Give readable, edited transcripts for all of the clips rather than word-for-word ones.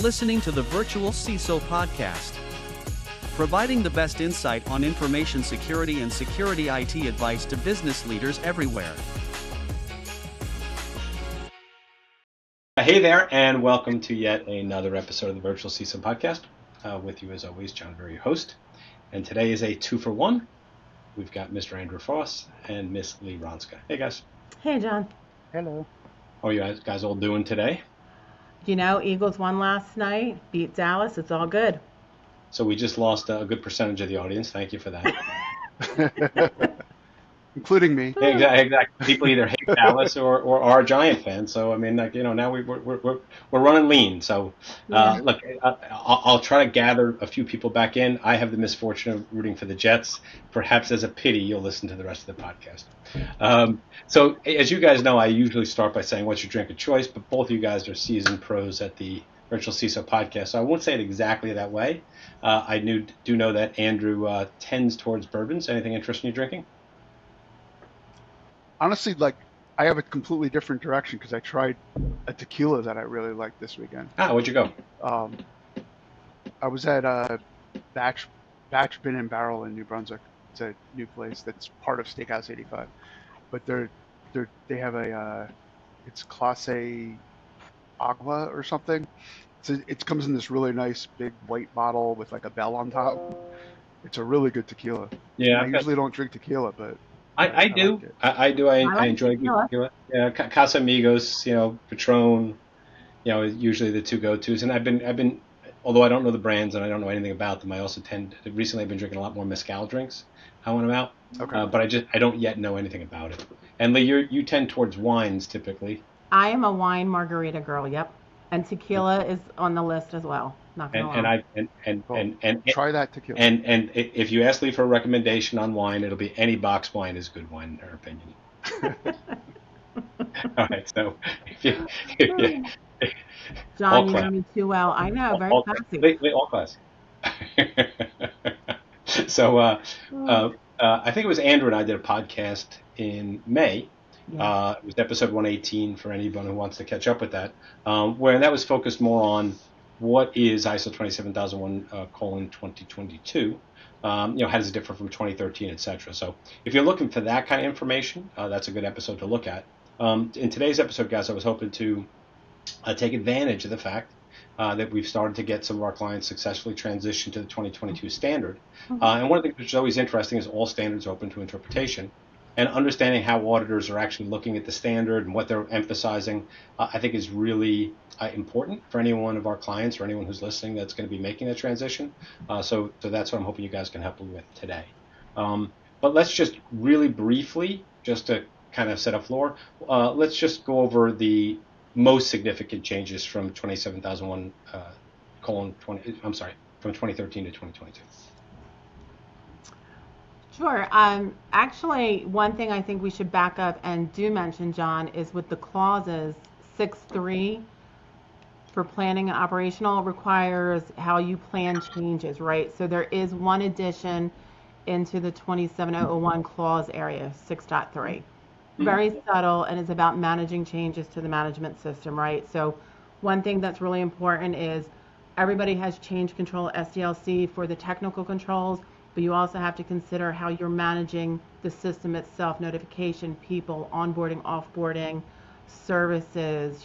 listening to the Virtual CISO Podcast, providing the best insight on information security and security IT advice to business leaders everywhere. Hey there, and welcome to yet another episode of the Virtual CISO Podcast. With you, as always, John Verry, your host. And today is a 2-for-1. We've got Mr. Andrew Frost and Miss Leigh Ronczka. Hey, guys. Hey, John. Hello. How are you guys all doing today? You know, Eagles won last night, beat Dallas. It's all good. So we just lost a good percentage of the audience. Thank you for that. Including me. Exactly. People either hate Dallas or are Giant fans. So I mean, now we're running lean. So look, I'll try to gather a few people back in. I have the misfortune of rooting for the Jets. Perhaps as a pity, you'll listen to the rest of the podcast. So as you guys know, I usually start by saying, "What's your drink of choice?" But both of you guys are seasoned pros at the Virtual CISO Podcast, so I won't say it exactly that way. I do know that Andrew tends towards bourbons. Anything interesting you're drinking? Honestly, I have a completely different direction because I tried a tequila that I really liked this weekend. Where'd you go? I was at Batch Bin and Barrel in New Brunswick. It's a new place that's part of Steakhouse 85, but they have it's Clase Agua or something. It comes in this really nice big white bottle with like a bell on top. It's a really good tequila. Yeah, I usually don't drink tequila, but I do. I do. I enjoy tequila. Yeah, Casamigos, Patron, usually the two go-tos. And I've been, although I don't know the brands and I don't know anything about them, I also recently I've been drinking a lot more mezcal drinks when I'm out. Okay. But I don't yet know anything about it. And Leigh, you tend towards wines typically. I am a wine margarita girl. Yep, and tequila is on the list as well. Not gonna lie. And try that tequila. And if you ask Leigh for a recommendation on wine, it'll be any box wine is good wine in her opinion. All right, so John, you know me too well. I know, very classy. All classy. So I think it was Andrew and I did a podcast in May. Yeah. It was episode 118 for anyone who wants to catch up with that, where that was focused more on what is ISO 27001:2022. How does it differ from 2013, etc. So if you're looking for that kind of information, that's a good episode to look at. In today's episode, guys, I was hoping to take advantage of the fact that we've started to get some of our clients successfully transition to the 2022 standard. And one of the things which is always interesting is all standards are open to interpretation. And understanding how auditors are actually looking at the standard and what they're emphasizing, I think is really important for any one of our clients or anyone who's listening that's going to be making that transition. So that's what I'm hoping you guys can help me with today. But let's just really briefly, just to kind of set a floor, let's just go over the most significant changes from 27001 from 2013 to 2022. Sure. Actually, one thing I think we should back up and do mention, John, is with the clauses 6.3 for planning and operational requires how you plan changes, right? So there is one addition into the 27001 clause area, 6.3. Very subtle, and is about managing changes to the management system, right? So one thing that's really important is everybody has change control SDLC for the technical controls, but you also have to consider how you're managing the system itself, notification, people, onboarding, offboarding, services,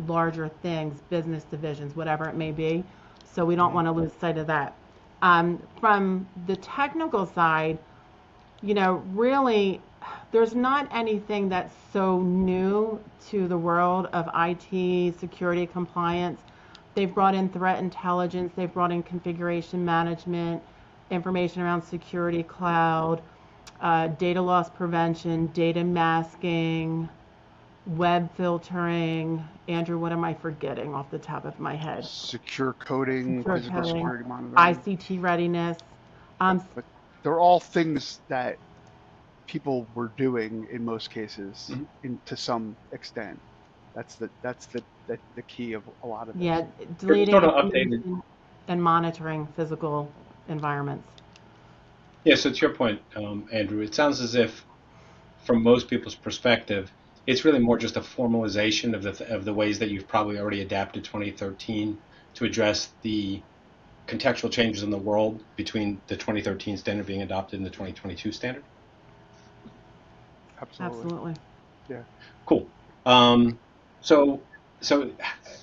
larger things, business divisions, whatever it may be. So we don't want to lose sight of that. From the technical side, really, there's not anything that's so new to the world of IT, security, compliance. They've brought in threat intelligence, they've brought in configuration management, information around security cloud, data loss prevention, data masking, web filtering. Andrew, what am I forgetting off the top of my head? Secure coding, physical security monitoring, ICT readiness. But they're all things that people were doing in most cases, to some extent. That's the key of a lot of this. Yeah, deleting information and monitoring physical environments. Yeah, so to your point, Andrew, it sounds as if, from most people's perspective, it's really more just a formalization of the ways that you've probably already adapted 2013 to address the contextual changes in the world between the 2013 standard being adopted and the 2022 standard? Absolutely. Yeah. Cool. So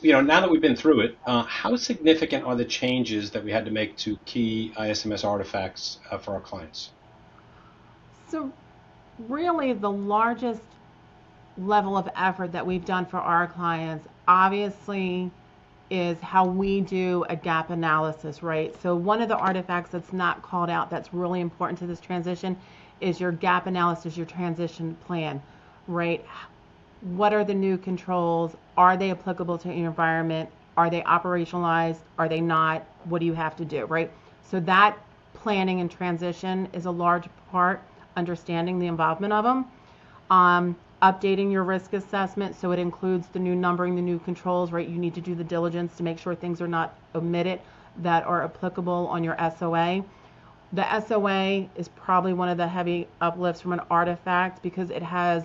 now that we've been through it, how significant are the changes that we had to make to key ISMS artifacts for our clients? So really the largest level of effort that we've done for our clients obviously is how we do a gap analysis, right? So one of the artifacts that's not called out that's really important to this transition is your gap analysis, your transition plan, right? What are the new controls? Are they applicable to your environment? Are they operationalized? Are they not? What do you have to do, right? So that planning and transition is a large part, understanding the involvement of them. Updating your risk assessment, so it includes the new numbering, the new controls, right? You need to do the diligence to make sure things are not omitted that are applicable on your SOA. The SOA is probably one of the heavy uplifts from an artifact because it has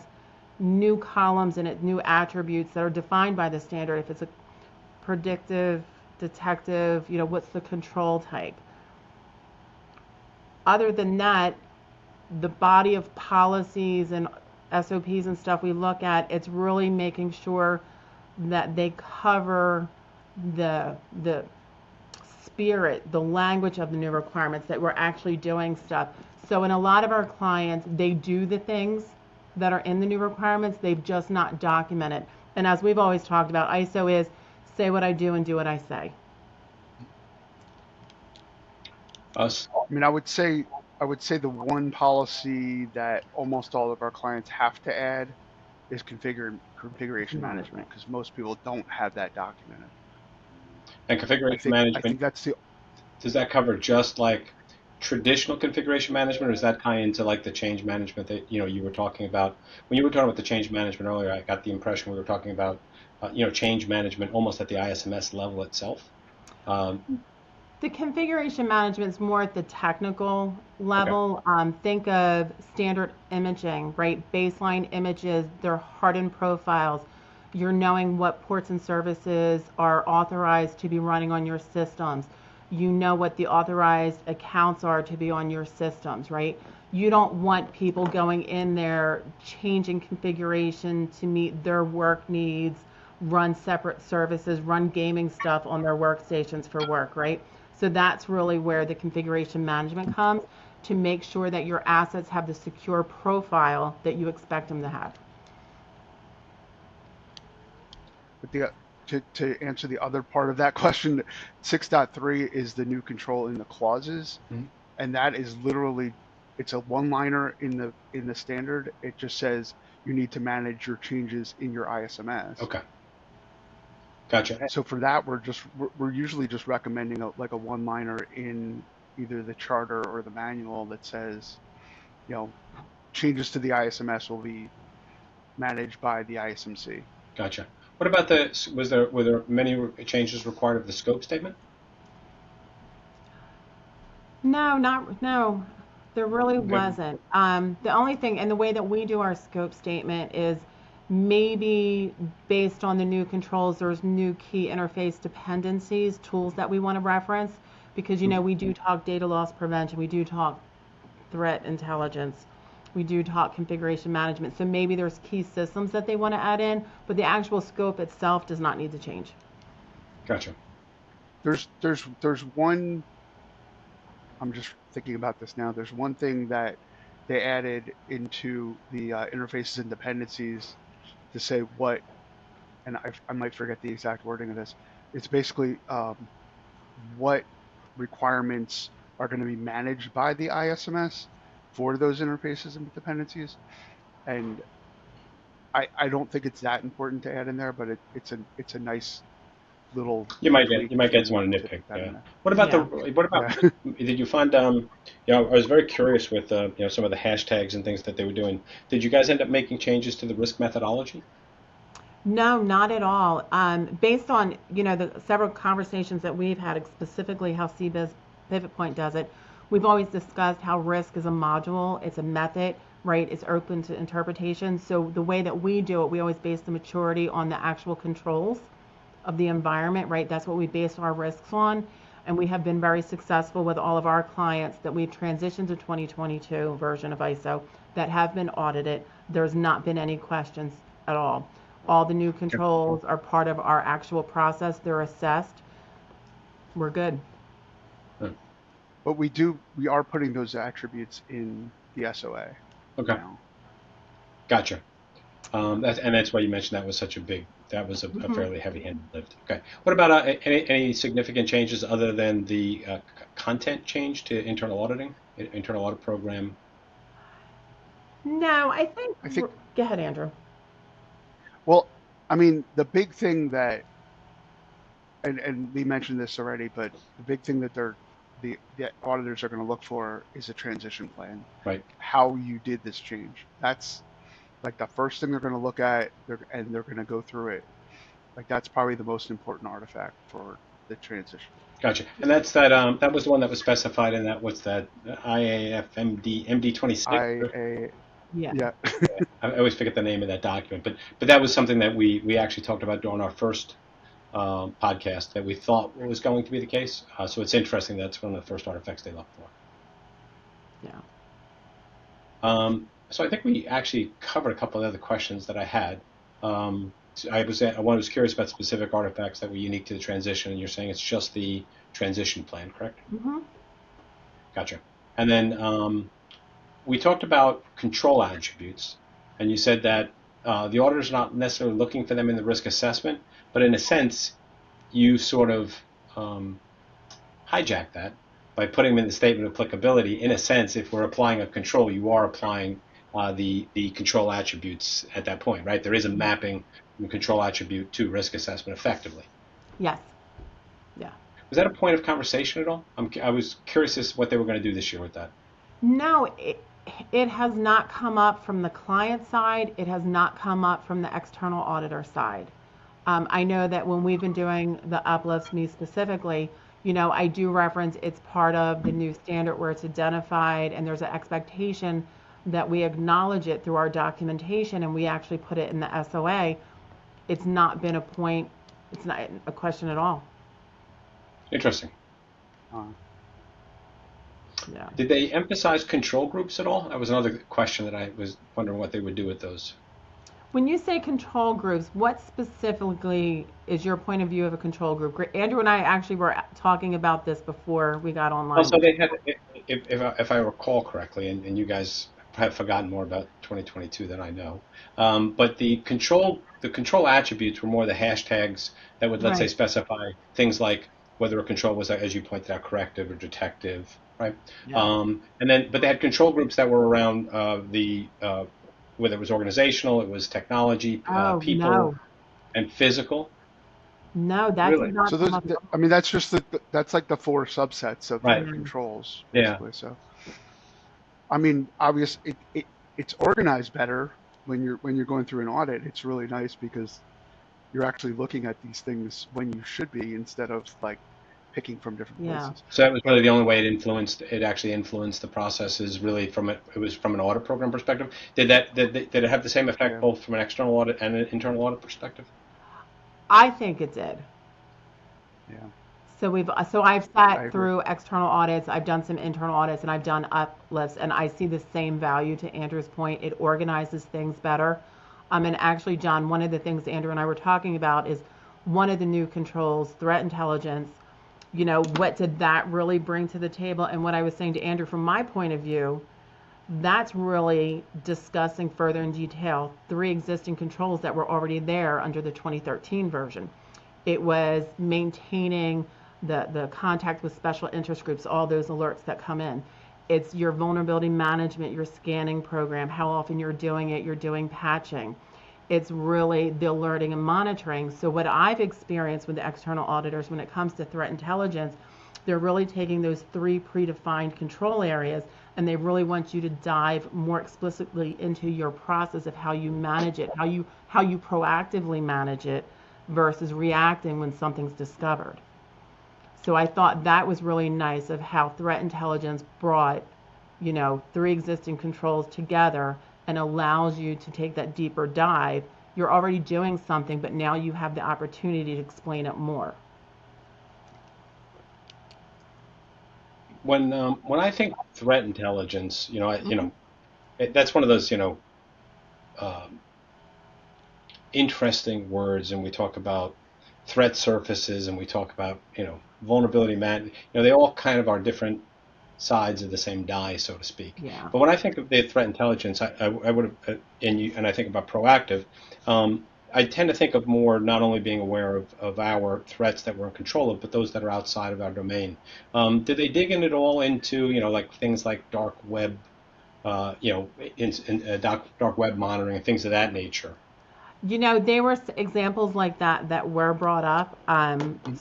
new columns in it, new attributes that are defined by the standard. If it's a predictive, detective, what's the control type? Other than that, the body of policies and SOPs and stuff we look at, it's really making sure that they cover the spirit, the language of the new requirements, that we're actually doing stuff. So in a lot of our clients, they do the things that are in the new requirements, they've just not documented. And as we've always talked about, ISO is say what I do and do what I say. Us? I mean, I would say the one policy that almost all of our clients have to add is configuration management, because most people don't have that documented. And configuration management, I think that's does that cover just like traditional configuration management, or does that tie into like the change management that you were talking about? When you were talking about the change management earlier, I got the impression we were talking about change management almost at the ISMS level itself. The configuration management is more at the technical level. Okay. Think of standard imaging, right? Baseline images, they're hardened profiles. You're knowing what ports and services are authorized to be running on your systems. You know what the authorized accounts are to be on your systems, right? You don't want people going in there changing configuration to meet their work needs, run separate services, run gaming stuff on their workstations for work, right? So that's really where the configuration management comes, to make sure that your assets have the secure profile that you expect them to have. But to answer the other part of that question, 6.3 is the new control in the clauses, and that is literally, it's a one-liner in the standard. It just says you need to manage your changes in your ISMS. Okay. Gotcha. So for that, we're usually just recommending a one-liner in either the charter or the manual that says, changes to the ISMS will be managed by the ISMC. Gotcha. What about were there many changes required of the scope statement? No, there really wasn't. The only thing, and the way that we do our scope statement is maybe based on the new controls, there's new key interface dependencies, tools that we want to reference, because we do talk data loss prevention, we do talk threat intelligence, we do talk configuration management. So maybe there's key systems that they want to add in, but the actual scope itself does not need to change. Gotcha. There's one, I'm just thinking about this now, there's one thing that they added into the interfaces and dependencies to say what, and I might forget the exact wording of this, it's basically what requirements are going to be managed by the ISMS for those interfaces and dependencies. And I don't think it's that important to add in there, but it's a nice little. You might get someone to nitpick. Yeah. What about did you find I was very curious with some of the hashtags and things that they were doing. Did you guys end up making changes to the risk methodology? No, not at all. Based on the several conversations that we've had, specifically how Cbiz Pivot Point does it, we've always discussed how risk is a module, it's a method, right? It's open to interpretation. So the way that we do it, we always base the maturity on the actual controls of the environment, right? That's what we base our risks on. And we have been very successful with all of our clients that we've transitioned to 2022 version of ISO that have been audited. There's not been any questions at all. All the new controls are part of our actual process. They're assessed. We're good. But we are putting those attributes in the SOA. Okay. Now. Gotcha. That's why you mentioned that was a fairly heavy-handed lift. Okay. What about any significant changes other than the content change to internal auditing, internal audit program? No, I think. Go ahead, Andrew. Well, I mean, the big thing that, and we mentioned this already, but the big thing that the auditors are going to look for is a transition plan. Right. How you did this change. That's like the first thing they're going to look at, and they're going to go through it. Like that's probably the most important artifact for the transition. Gotcha. And that's that was the one that was specified in that, what's that, IAF MD26? Yeah. I always forget the name of that document, but that was something that we actually talked about during our first podcast that we thought was going to be the case. So it's interesting that's one of the first artifacts they look for. Yeah. So I think we actually covered a couple of other questions that I had. I was curious about specific artifacts that were unique to the transition, and you're saying it's just the transition plan, correct? Mm-hmm. Gotcha. And then we talked about control attributes, and you said that the auditor's not necessarily looking for them in the risk assessment, but in a sense, you sort of hijack that by putting them in the statement of applicability. In a sense, if we're applying a control, you are applying the control attributes at that point, right? There is a mapping from control attribute to risk assessment effectively. Yes. Yeah. Was that a point of conversation at all? I was curious as to what they were going to do this year with that. No, it has not come up from the client side. It has not come up from the external auditor side. I know that when we've been doing the uplifts, me specifically, I do reference it's part of the new standard where it's identified and there's an expectation that we acknowledge it through our documentation and we actually put it in the SOA. It's not been it's not a question at all. Interesting. Yeah. Did they emphasize control groups at all? That was another question that I was wondering what they would do with those. When you say control groups, what specifically is your point of view of a control group? Andrew and I actually were talking about this before we got online. Also, they had, if I recall correctly, and you guys have forgotten more about 2022 than I know, but the control attributes were more the hashtags that would, let's say, specify things like whether a control was, as you pointed out, corrective or detective, right? Yeah. But they had control groups that were around whether it was organizational, it was technology, people, and physical. No, that's really not. So that's just that's like the four subsets of the controls, basically. Yeah. So, I mean, obviously, it's organized better when you're going through an audit. It's really nice because you're actually looking at these things when you should be instead of like picking from different places. So that was really the only way it actually influenced the processes really it was from an audit program perspective. Did it have the same effect both from an external audit and an internal audit perspective? I think it did. Yeah. So I've sat through external audits, I've done some internal audits, and I've done uplifts, and I see the same value to Andrew's point. It organizes things better. And actually, John, one of the things Andrew and I were talking about is one of the new controls, threat intelligence. What did that really bring to the table? And what I was saying to Andrew, from my point of view, that's really discussing further in detail 3 existing controls that were already there under the 2013 version. It was maintaining the contact with special interest groups, all those alerts that come in. It's your vulnerability management, your scanning program, how often you're doing it, you're doing patching. It's really the alerting and monitoring. So what I've experienced with the external auditors when it comes to threat intelligence, they're really taking those 3 predefined control areas and they really want you to dive more explicitly into your process of how you manage it, how you proactively manage it versus reacting when something's discovered. So I thought that was really nice of how threat intelligence brought, 3 existing controls together and allows you to take that deeper dive You're already doing something, but now you have the opportunity to explain it more. When I think threat intelligence, that's one of those um, interesting words, and we talk about threat surfaces, and we talk about vulnerability man. They all kind of are different sides of the same die, so to speak. Yeah. But when I think of the threat intelligence, I would have, and I think about proactive, I tend to think of more not only being aware of our threats that we're in control of, but those that are outside of our domain. Did they dig in at all into, like things like dark web, dark web monitoring and things of that nature? There were examples like that were brought up.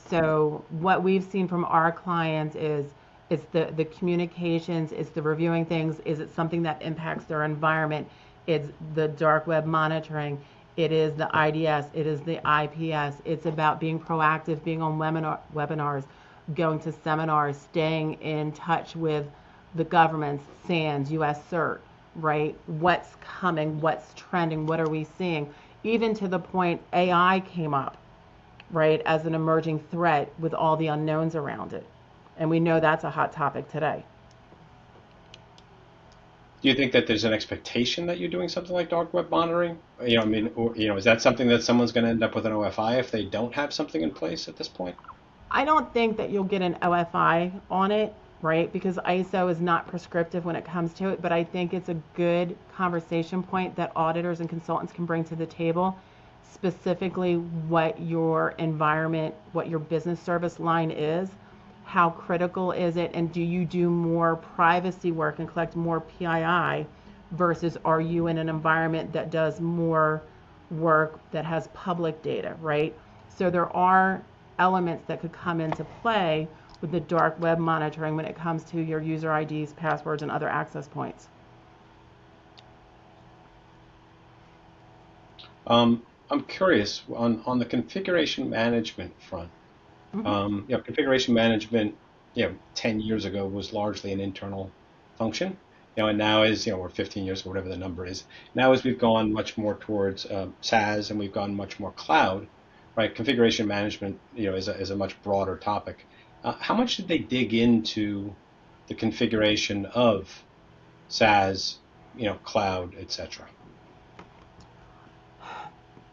So what we've seen from our clients is it's the communications, it's the reviewing things, is it something that impacts their environment, it's the dark web monitoring, it is the IDS, it is the IPS, it's about being proactive, being on webinars, going to seminars, staying in touch with the governments, SANS, US CERT, right? What's coming, what's trending, what are we seeing? Even to the point AI came up, right, as an emerging threat with all the unknowns around it. And we know that's a hot topic today. Do you think that there's an expectation that you're doing something like dark web monitoring? Is that something that someone's going to end up with an OFI if they don't have something in place at this point? I don't think that you'll get an OFI on it, right? Because ISO is not prescriptive when it comes to it, but I think it's a good conversation point that auditors and consultants can bring to the table, specifically what your environment, what your business service line is, how critical is it, and do you do more privacy work and collect more PII versus are you in an environment that does more work that has public data, right? So there are elements that could come into play with the dark web monitoring when it comes to your user IDs, passwords, and other access points. I'm curious on the configuration management front. Configuration management, 10 years ago was largely an internal function, and now we're 15 years ago, whatever the number is. Now as we've gone much more towards SaaS and we've gone much more cloud, right? Configuration management, is a much broader topic. How much did they dig into the configuration of SaaS, cloud, etc.?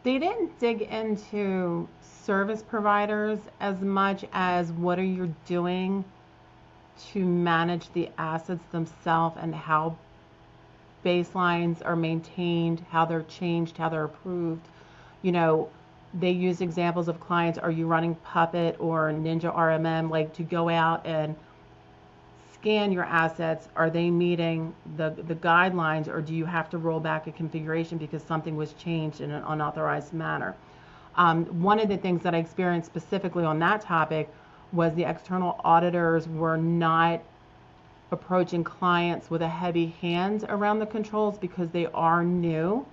They didn't dig into service providers as much as what are you doing to manage the assets themselves and how baselines are maintained, how they're changed, how they're approved. They use examples of clients, are you running Puppet or Ninja RMM, like to go out and scan your assets? Are they meeting the guidelines, or do you have to roll back a configuration because something was changed in an unauthorized manner? One of the things that I experienced specifically on that topic was the external auditors were not approaching clients with a heavy hand around the controls because they are new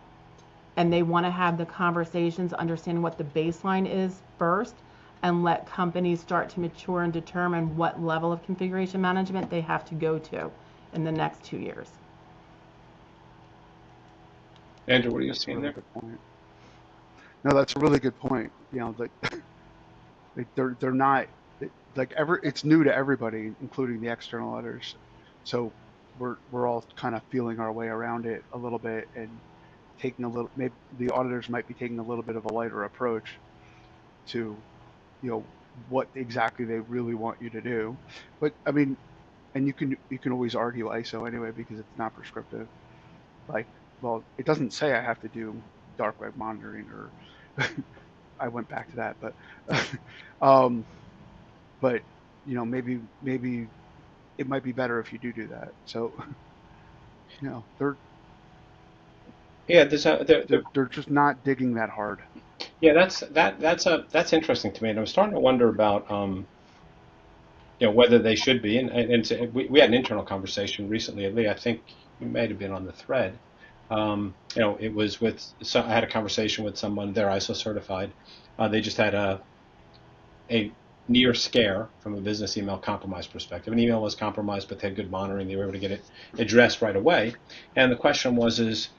and they want to have the conversations, understanding what the baseline is first, and let companies start to mature and determine what level of configuration management they have to go to in the next 2 years. Andrew, what are you seeing there? Good point. No, that's a really good point. They're not it's new to everybody, including the external auditors. So we're all kind of feeling our way around it a little bit and taking maybe the auditors might be taking a little bit of a lighter approach to, what exactly they really want you to do. But I mean, and you can always argue ISO anyway because it's not prescriptive. Well, it doesn't say I have to do dark web monitoring or I went back to that, but but maybe it might be better if you do that. So they're just not digging that hard. Yeah, that's interesting to me, and I'm starting to wonder about whether they should be. And we had an internal conversation recently. Leigh, I think you might have been on the thread. It was I had a conversation with someone. They're ISO certified. They just had a near scare from a business email compromise perspective. An email was compromised, but they had good monitoring. They were able to get it addressed right away. And the question was,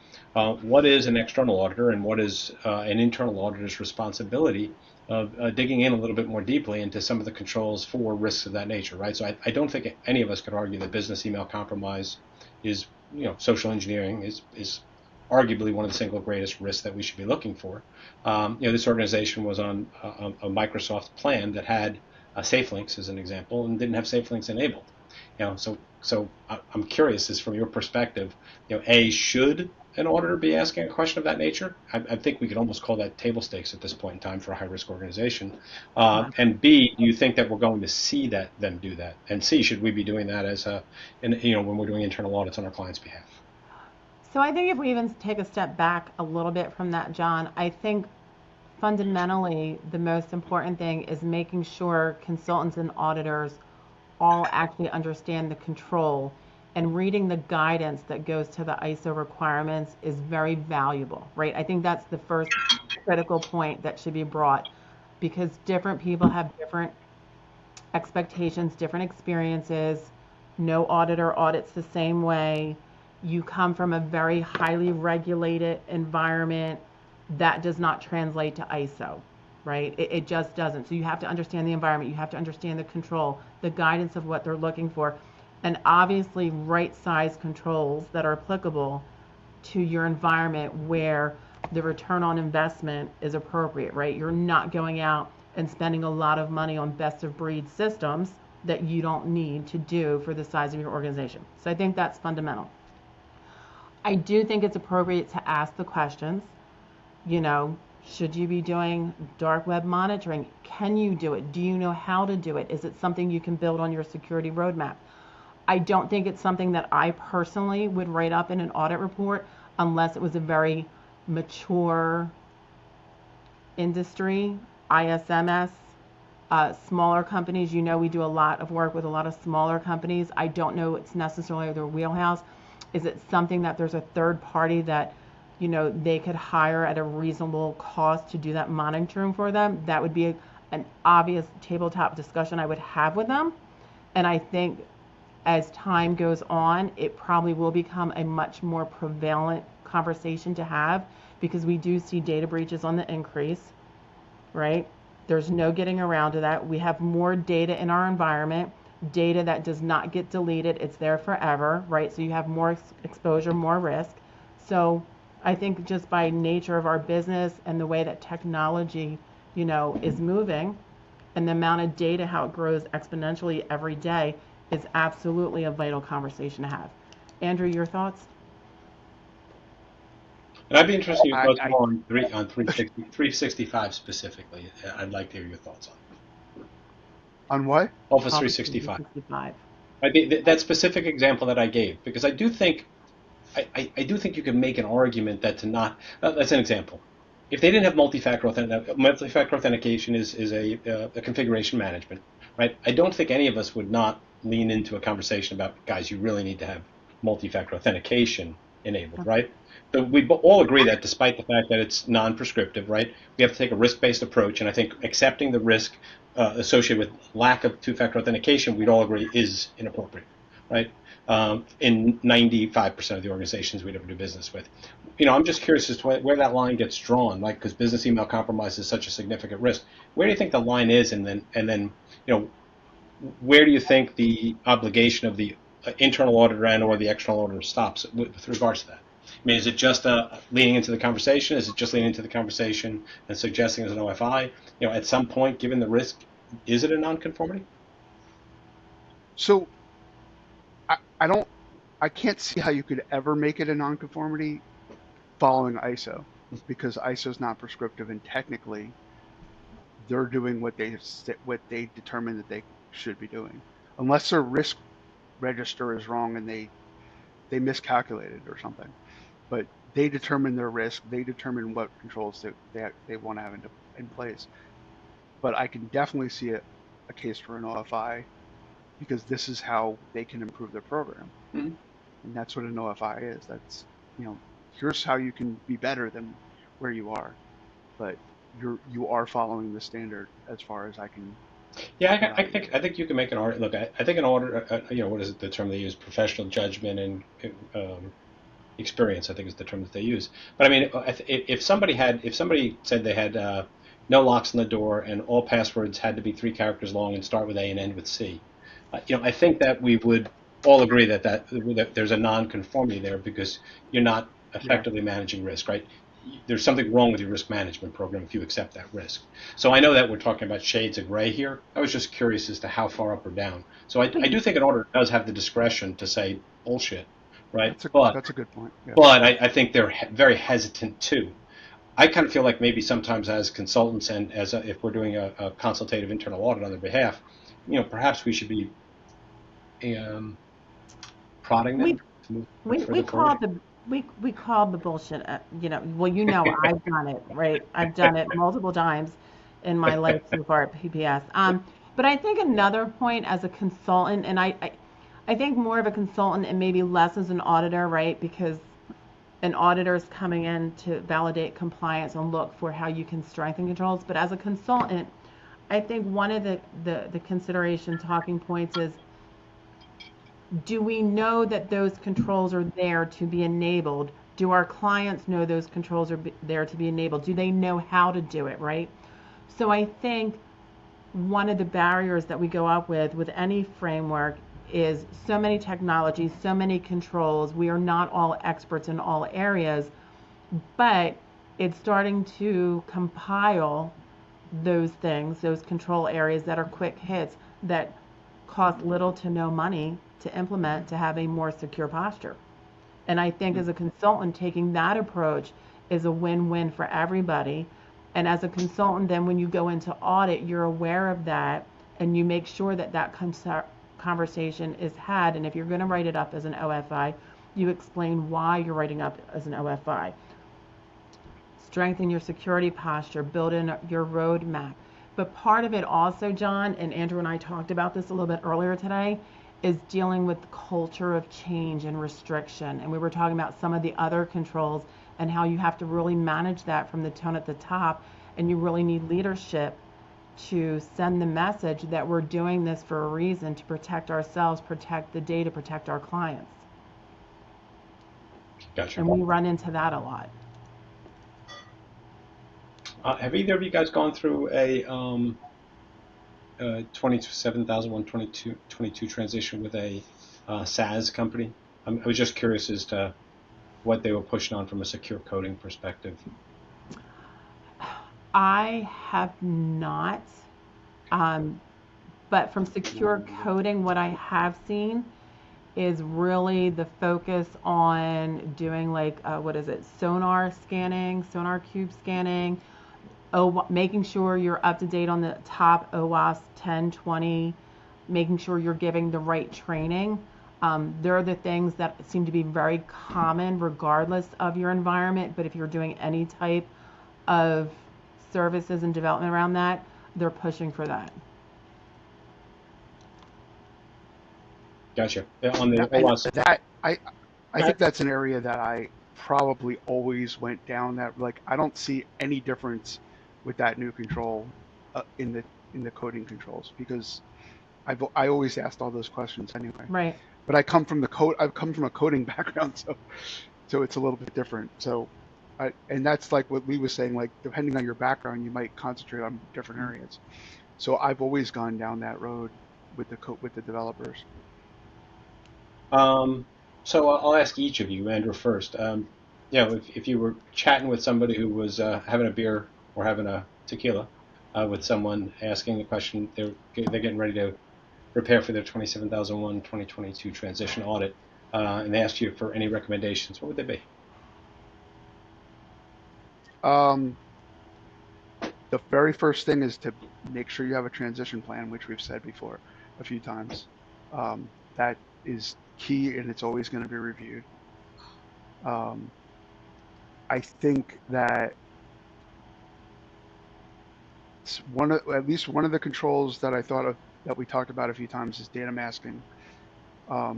what is an external auditor and what is an internal auditor's responsibility of digging in a little bit more deeply into some of the controls for risks of that nature, right? So I don't think any of us could argue that business email compromise is, social engineering is arguably one of the single greatest risks that we should be looking for. This organization was on a Microsoft plan that had safe links as an example and didn't have safe links enabled. So I'm curious, is from your perspective, should an auditor be asking a question of that nature? I think we could almost call that table stakes at this point in time for a high-risk organization. And B, do you think that we're going to see them do that? And C, should we be doing that when we're doing internal audits on our clients' behalf? So I think if we even take a step back a little bit from that, John, I think fundamentally the most important thing is making sure consultants and auditors all actually understand the control, and reading the guidance that goes to the ISO requirements is very valuable, right? I think that's the first critical point that should be brought, because different people have different expectations, different experiences. No auditor audits the same way. You come from a very highly regulated environment. That does not translate to ISO, right? It just doesn't. So you have to understand the environment. You have to understand the control, the guidance of what they're looking for, and obviously right size controls that are applicable to your environment where the return on investment is appropriate, right? You're not going out and spending a lot of money on best of breed systems that you don't need to do for the size of your organization. So I think that's fundamental. I do think it's appropriate to ask the questions, should you be doing dark web monitoring? Can you do it? Do you know how to do it? Is it something you can build on your security roadmap? I don't think it's something that I personally would write up in an audit report unless it was a very mature industry, ISMS, smaller companies. We do a lot of work with a lot of smaller companies. I don't know it's necessarily their wheelhouse. Is it something that there's a third party that they could hire at a reasonable cost to do that monitoring for them? That would be an obvious tabletop discussion I would have with them. And I think as time goes on, it probably will become a much more prevalent conversation to have, because we do see data breaches on the increase, right? There's no getting around to that. We have more data in our environment, data that does not get deleted. It's there forever, right? So you have more exposure, more risk. So I think just by nature of our business and the way that technology, is moving, and the amount of data, how it grows exponentially every day, is absolutely a vital conversation to have. Andrew, your thoughts? And I'd be interested in your thoughts more on 365 specifically. I'd like to hear your thoughts on it. On what? Office 365. That specific example that I gave, because I do think you can make an argument that to not. That's an example. If they didn't have multi-factor authentication is a configuration management, right? I don't think any of us would not lean into a conversation about, guys, you really need to have multi-factor authentication enabled, right? So we all agree that despite the fact that it's non-prescriptive, right, we have to take a risk-based approach, and I think accepting the risk associated with lack of two-factor authentication, we'd all agree is inappropriate, right? In 95% of the organizations we'd ever do business with. I'm just curious as to where that line gets drawn, like, because business email compromise is such a significant risk. Where do you think the line is, and then where do you think the obligation of the internal auditor and or the external auditor stops with regards to that? I mean, is it just leaning into the conversation? Is it just leaning into the conversation and suggesting as an OFI? At some point, given the risk, is it a nonconformity? So I can't see how you could ever make it a nonconformity following ISO, because ISO is not prescriptive, and technically they're doing what they determine that they should be doing, unless their risk register is wrong and they miscalculated or something. But they determine their risk, they determine what controls they want to have in place. But I can definitely see a case for an OFI, because this is how they can improve their program. Mm-hmm. And that's what an OFI is. That's, here's how you can be better than where you are, but you are following the standard as far as I can. Yeah, I think you can make an audit. Look, I think an audit. What is it? The term they use, professional judgment and experience, I think is the term that they use. But I mean, if somebody said they had no locks on the door and all passwords had to be 3 characters long and start with A and end with C, I think that we would all agree that there's a non-conformity there because you're not effectively managing risk, right? There's something wrong with your risk management program if you accept that risk. So I know that we're talking about shades of gray here. I was just curious as to how far up or down. So I do think an auditor does have the discretion to say bullshit, right? That's a good point. Yeah. But I think they're very hesitant too. I kind of feel like maybe sometimes as consultants and if we're doing a consultative internal audit on their behalf, perhaps we should be prodding them to move We call the bullshit. I've done it, right? I've done it multiple times in my life so far at PPS. But I think another point as a consultant, and I think more of a consultant and maybe less as an auditor, right? Because an auditor is coming in to validate compliance and look for how you can strengthen controls. But as a consultant, I think one of the consideration talking points is, do we know that those controls are there to be enabled? Do our clients know those controls are there to be enabled? Do they know how to do it, right? So I think one of the barriers that we go up with any framework is so many technologies, so many controls. We are not all experts in all areas, but it's starting to compile those things, those control areas that are quick hits that cost little to no money to implement to have a more secure posture. And I think as a consultant, taking that approach is a win-win for everybody. And as a consultant, then when you go into audit, you're aware of that and you make sure that conversation is had. And if you're going to write it up as an OFI, you explain why you're writing up as an OFI. Strengthen your security posture, build in your roadmap. But part of it also, John, and Andrew and I talked about this a little bit earlier today, is dealing with the culture of change and restriction. And we were talking about some of the other controls and how you have to really manage that from the tone at the top. And you really need leadership to send the message that we're doing this for a reason, to protect ourselves, protect the data, protect our clients. Gotcha. And we run into that a lot. Have either of you guys gone through a 27001 22 transition with a SaaS company? I was just curious as to what they were pushing on from a secure coding perspective. I have not, but from secure coding, what I have seen is really the focus on doing sonar scanning, sonar cube scanning, making sure you're up to date on the top OWASP 1020, making sure you're giving the right training. There are the things that seem to be very common regardless of your environment, but if you're doing any type of services and development around that, they're pushing for that. Gotcha. On the OWASP. I think that's an area that I probably always went down that, like, I don't see any difference with that new control in the coding controls, because I always asked all those questions anyway. Right. But I've come from a coding background, so it's a little bit different. So, and that's like what Leigh was saying. Like, depending on your background, you might concentrate on different areas. So I've always gone down that road with the developers. So I'll ask each of you, Andrew first. If you were chatting with somebody who was having a beer or having a tequila with someone asking a question, they're getting ready to prepare for their 27001 2022 transition audit, and they asked you for any recommendations, what would they be? The very first thing is to make sure you have a transition plan, which we've said before a few times. That is key, and it's always going to be reviewed. I think that at least one of the controls that I thought of that we talked about a few times is data masking. A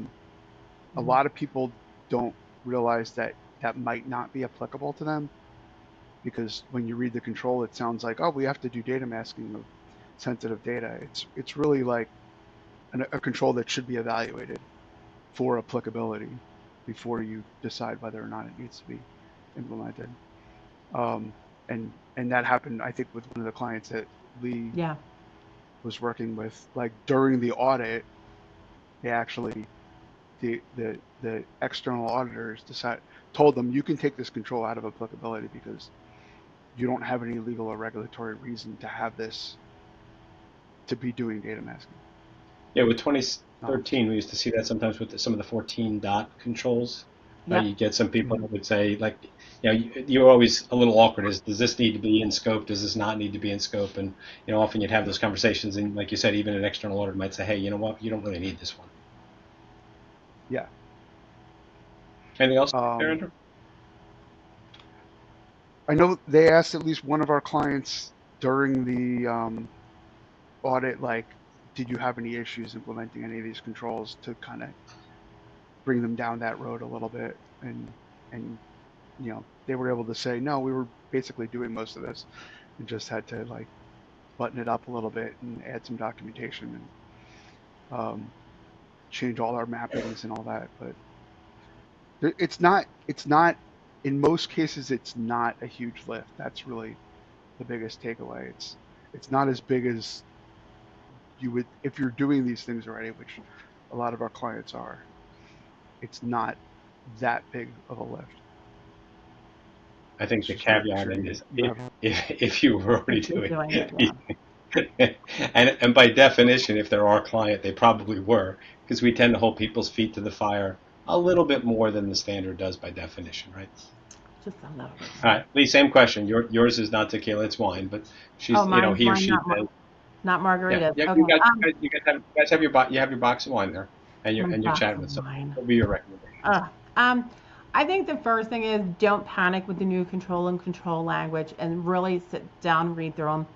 lot of people don't realize that might not be applicable to them, because when you read the control, it sounds like, oh, we have to do data masking of sensitive data. It's really like a control that should be evaluated for applicability. before you decide whether or not it needs to be implemented. Um, and that happened, I think, with one of the clients that Leigh Yeah. was working with. Like during the audit, they actually the external auditors told them, you can take this control out of applicability because you don't have any legal or regulatory reason to have this to be doing data masking. Yeah, with 2013, we used to see that sometimes with some of the 14 dot controls. Yep. You get some people that would say, like, you're always a little awkward. Does this need to be in scope? Does this not need to be in scope? And, often you'd have those conversations. And like you said, even an external auditor might say, hey, you know what? You don't really need this one. Yeah. Anything else, Andrew? I know they asked at least one of our clients during the audit, like, did you have any issues implementing any of these controls, to kind of bring them down that road a little bit. And they were able to say, no, we were basically doing most of this and just had to like button it up a little bit and add some documentation and change all our mappings and all that. But it's not, in most cases, it's not a huge lift. That's really the biggest takeaway. It's not as big as you would, if you're doing these things already, which a lot of our clients are. It's not that big of a lift. I think the caveat is if you were already doing it. And by definition, if they're our client, they probably were, because we tend to hold people's feet to the fire a little bit more than the standard does by definition, right? Just a little bit. All right, Leigh, same question. Yours is not tequila, it's wine, but she's, he or she says, not margaritas. Yeah, okay. you guys have your box of wine there, and you're chatting with someone. What would be your recommendation? I think the first thing is don't panic with the new control and control language, and really sit down, read through them.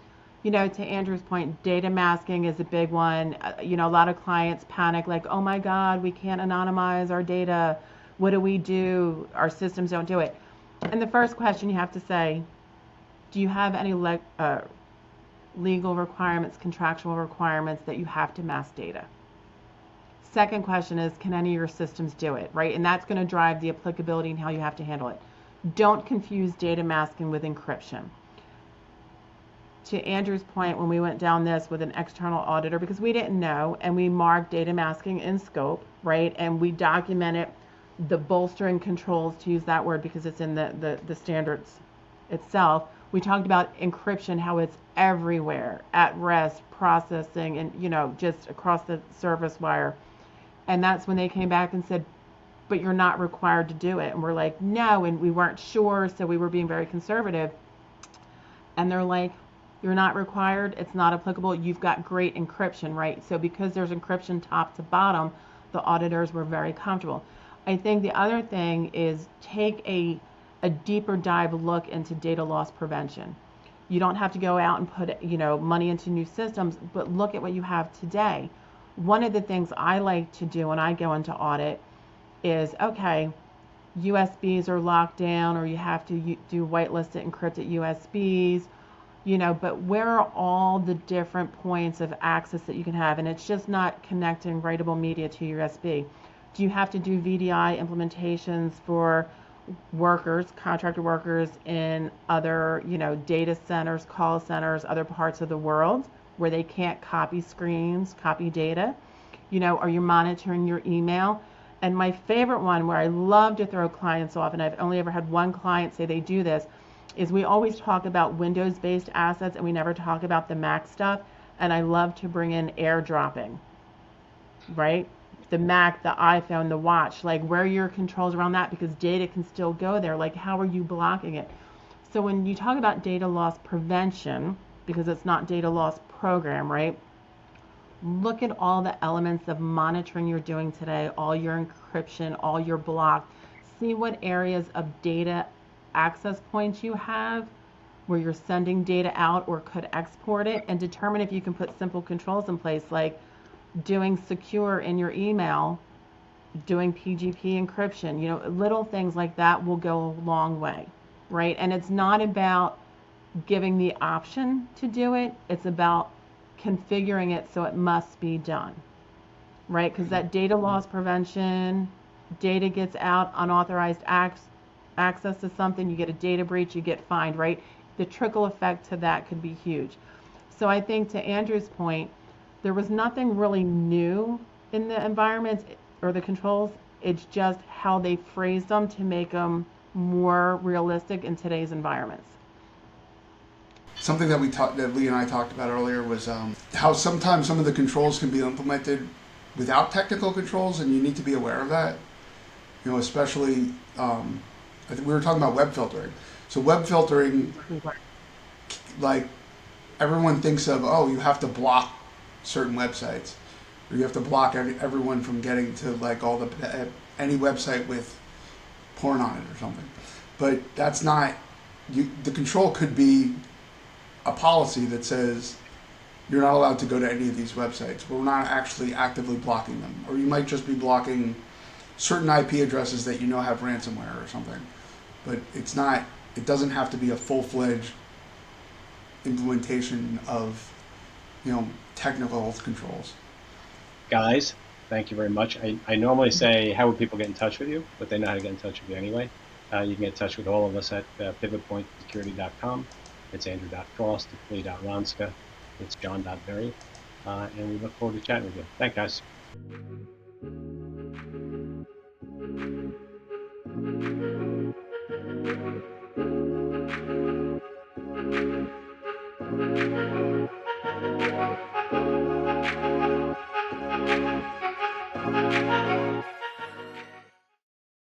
To Andrew's point, data masking is a big one. A lot of clients panic, like, oh my God, we can't anonymize our data. What do we do? Our systems don't do it. And the first question you have to say, do you have any legal requirements, contractual requirements that you have to mask data? Second question is, can any of your systems do it, right? And that's going to drive the applicability and how you have to handle it. Don't confuse data masking with encryption. To Andrew's point, when we went down this with an external auditor, because we didn't know, and we marked data masking in scope, right? And we documented the bolstering controls, to use that word because it's in the standards itself. We talked about encryption, how it's everywhere, at rest, processing, and just across the service wire. And that's when they came back and said, but you're not required to do it. And we're like, no, and we weren't sure, so we were being very conservative. And they're like, you're not required, it's not applicable, you've got great encryption, right? So because there's encryption top to bottom, the auditors were very comfortable. I think the other thing is take a deeper dive look into data loss prevention. You don't have to go out and put money into new systems, but look at what you have today. One of the things I like to do when I go into audit is, okay, USBs are locked down, or you have to do whitelisted encrypted USBs, but where are all the different points of access that you can have? And it's just not connecting writable media to USB. Do you have to do VDI implementations for workers, contractor workers in other, data centers, call centers, other parts of the world where they can't copy screens, copy data? Are you monitoring your email? And my favorite one, where I love to throw clients off, and I've only ever had one client say they do this, is we always talk about Windows-based assets and we never talk about the Mac stuff. And I love to bring in airdropping, right? The Mac, the iPhone, the watch, like where are your controls around that? Because data can still go there. Like, how are you blocking it? So when you talk about data loss prevention, because it's not data loss program, right? Look at all the elements of monitoring you're doing today, all your encryption, all your block. See what areas of data access points you have where you're sending data out or could export it, and determine if you can put simple controls in place, like doing secure in your email, doing PGP encryption. Little things like that will go a long way, right? And it's not about giving the option to do it, it's about configuring it so it must be done, right? Because that data loss prevention, data gets out, unauthorized access to something, you get a data breach, you get fined, right? The trickle effect to that could be huge. So I think to Andrew's point, there was nothing really new in the environments or the controls. It's just how they phrased them to make them more realistic in today's environments. Something that that Leigh and I talked about earlier was how sometimes some of the controls can be implemented without technical controls, and you need to be aware of that. You know, especially I think we were talking about web filtering. So web filtering, like everyone thinks of, oh, you have to block certain websites, or you have to block everyone from getting to like all the any website with porn on it or something. But that's not. The control could be a policy that says you're not allowed to go to any of these websites. We're not actually actively blocking them, or you might just be blocking certain IP addresses that you know have ransomware or something. But it's not. It doesn't have to be a full-fledged implementation of, technical controls. Guys, thank you very much. I normally say, how would people get in touch with you? But they know how to get in touch with you anyway. You can get in touch with all of us at pivotpointsecurity.com. It's Andrew.Frost, it's Leigh.Ronczka, it's John.Verry, and we look forward to chatting with you. Thanks, guys.